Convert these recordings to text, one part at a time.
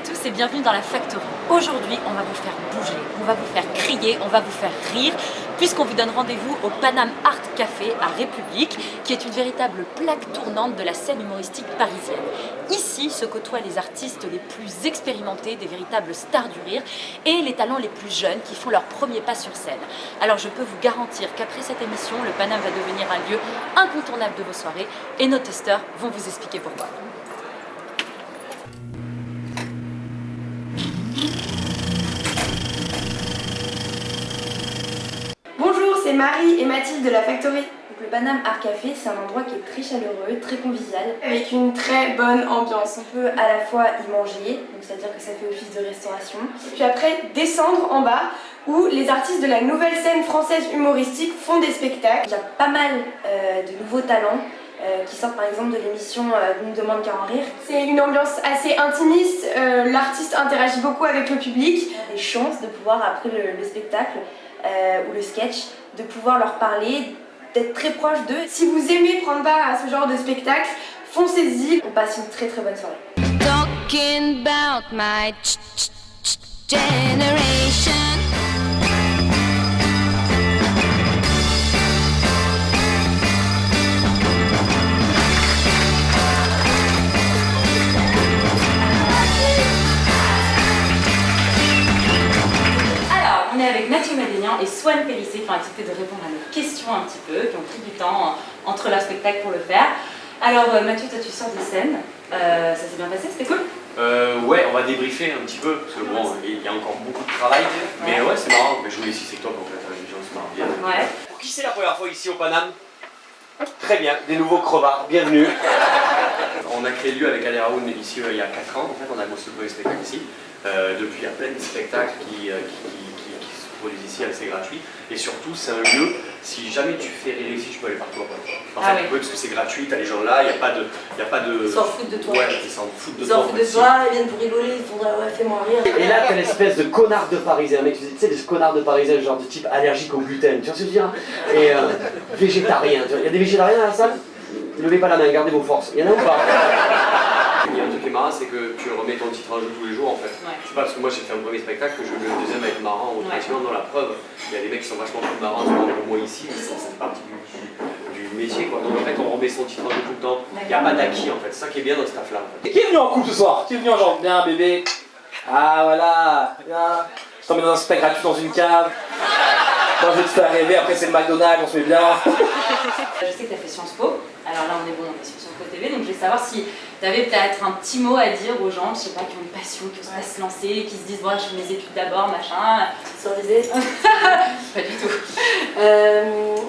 tous et bienvenue dans la Factory. Aujourd'hui, on va vous faire bouger, on va vous faire crier, on va vous faire rire, puisqu'on vous donne rendez-vous au Paname Art Café à République, qui est une véritable plaque tournante de la scène humoristique parisienne. Ici se côtoient les artistes les plus expérimentés, des véritables stars du rire, et les talents les plus jeunes qui font leur premier pas sur scène. Alors je peux vous garantir qu'après cette émission, le Paname va devenir un lieu incontournable de vos soirées, et nos testeurs vont vous expliquer pourquoi. Bonjour, c'est Marie et Mathilde de la Factory. Donc, le Paname Art Café, c'est un endroit qui est très chaleureux, très convivial, avec une très bonne ambiance. On peut à la fois y manger, c'est-à-dire que ça fait office de restauration, et puis après descendre en bas où les artistes de la nouvelle scène française humoristique font des spectacles. Il y a pas mal de nouveaux talents qui sortent par exemple de l'émission On ne demande qu'à en rire. C'est une ambiance assez intimiste, l'artiste interagit beaucoup avec le public. Il y a des chances de pouvoir, après le spectacle ou le sketch, de pouvoir leur parler, d'être très proche d'eux. Si vous aimez prendre part à ce genre de spectacle, foncez-y, on passe une très très bonne soirée. Talking about my generation. On est avec Mathieu Madénian et Swan Périssé qui ont accepté de répondre à nos questions un petit peu, qui ont pris du temps entre leur spectacle pour le faire. Alors Mathieu, toi tu sors de scène, ça s'est bien passé, c'était cool? Ouais, on va débriefer un petit peu, parce que bon, il y a encore beaucoup de travail, mais ouais, c'est marrant, mais je voulais ici, c'est top en fait, les gens se marrent bien. Ouais. Pour qui c'est la première fois ici au Paname? Très bien, des nouveaux crevards, bienvenue. On a créé le lieu avec Ali Raoul ici il y a 4 ans, en fait, on a construit le premier spectacle ici. Depuis, il y a plein de spectacles qui se produisent ici, c'est gratuit. Et surtout, c'est un lieu, si jamais tu fais rire ici, tu peux aller partout après. En fait, tu peux, parce que c'est gratuit, t'as les gens là, il n'y a pas de... Ils s'en foutent de toi. Ouais, ils s'en foutent de Ils toi. s'en foutent de toi, ils viennent pour rigoler, ils font ouais, fais-moi rire. Et là, t'as l'espèce de connard de parisien, mec, tu sais, des connards de parisien, genre de type allergique au gluten, tu vois ce que je veux dire? Et végétarien, tu vois. Il y a des végétariens dans la salle? Levez pas la main, gardez vos forces. Il y en a ou pas? Il y a un truc qui est marrant, c'est que tu remets ton titre en jeu tous les jours en fait. Ouais. C'est pas parce que moi j'ai fait un premier spectacle que je veux le deuxième avec marrant ou sinon dans la preuve. Il y a des mecs qui sont vachement plus marrants que moi ici, mais ça c'est partie du métier quoi. Donc en fait on remet son titre en jeu tout le temps. Il n'y a pas d'acquis en fait, c'est ça qui est bien dans cette affaire là. En fait. Qui est venu en couple ce soir? Qui est venu en genre bien bébé? Ah voilà, bien. Je t'emmène dans un spectacle gratuit dans une cave. Moi je vais te faire rêver, après c'est le McDonald's, on se met bien. Je sais que tu as fait Sciences Po, alors là on est sur Sciences Po TV, donc je voulais savoir si tu avais peut-être un petit mot à dire aux gens, je sais pas, qui ont une passion, qui osent pas se lancer, qui se disent bon, je fais mes études d'abord, machin. Sensorisé. Pas du tout.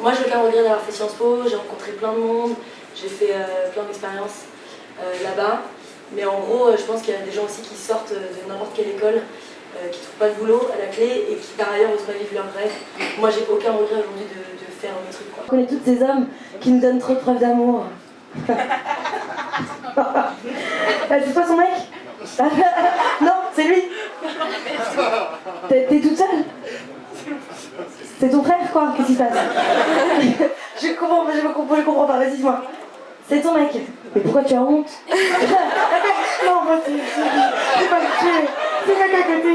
Moi j'ai aucun regret d'avoir fait Sciences Po, j'ai rencontré plein de monde, j'ai fait plein d'expériences là-bas. Mais en gros, je pense qu'il y a des gens aussi qui sortent de n'importe quelle école, qui trouvent pas de boulot à la clé et qui par ailleurs osent pas vivre leur rêve. Moi j'ai aucun regret aujourd'hui de faire mes trucs. On connaît tous ces hommes qui nous donnent trop de preuves d'amour. C'est toi son mec? Non, c'est lui. T'es toute seule? C'est ton frère quoi? Qu'est-ce qui se passe? Je comprends pas, vas-y dis-moi. C'est ton mec. Mais pourquoi tu as honte? Non, moi c'est pas que c'est pas qu'à côté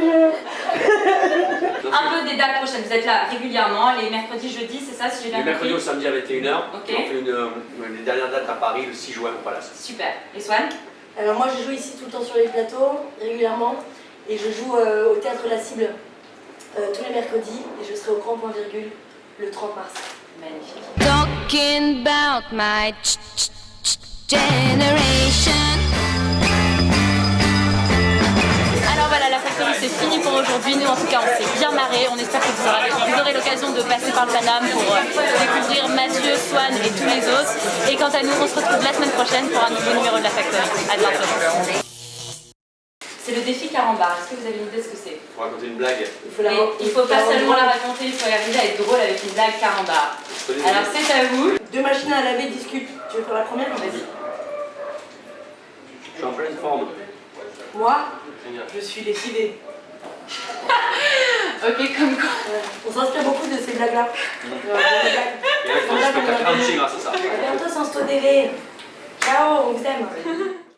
Un peu des dates prochaines, vous êtes là régulièrement, les mercredis, jeudis, c'est ça si j'ai bien compris? Les mercredis au samedi à 21h, okay. On fait les dernières dates à Paris le 6 juin au Palace. Super. Et Swan? Alors moi je joue ici tout le temps sur les plateaux, régulièrement, et je joue au Théâtre La Cible tous les mercredis, et je serai au Grand Point Virgule le 30 mars. Magnifique. Talking about my generation. Alors voilà, la Factory c'est fini pour aujourd'hui. Nous en tout cas on s'est bien marré. On espère que vous aurez l'occasion de passer par le Paname pour découvrir Mathieu, Swan et tous les autres. Et quant à nous, on se retrouve la semaine prochaine pour un nouveau numéro de la Factory. À bientôt. C'est le défi carambar. Est-ce que vous avez une idée de ce que c'est? Pour raconter une blague. Il faut pas seulement la raconter, il faut arriver à être drôle avec une blague carambar. Alors c'est à vous. Deux machines à laver discutent. Tu veux faire la première? Vas-y. Je suis en pleine forme. Moi, je suis lessivée. Ok, comme quoi. On s'inspire beaucoup de ces blagues-là. Il y a un spectacle entier grâce à ça. À bientôt sans Sto TV. Ciao, on vous aime.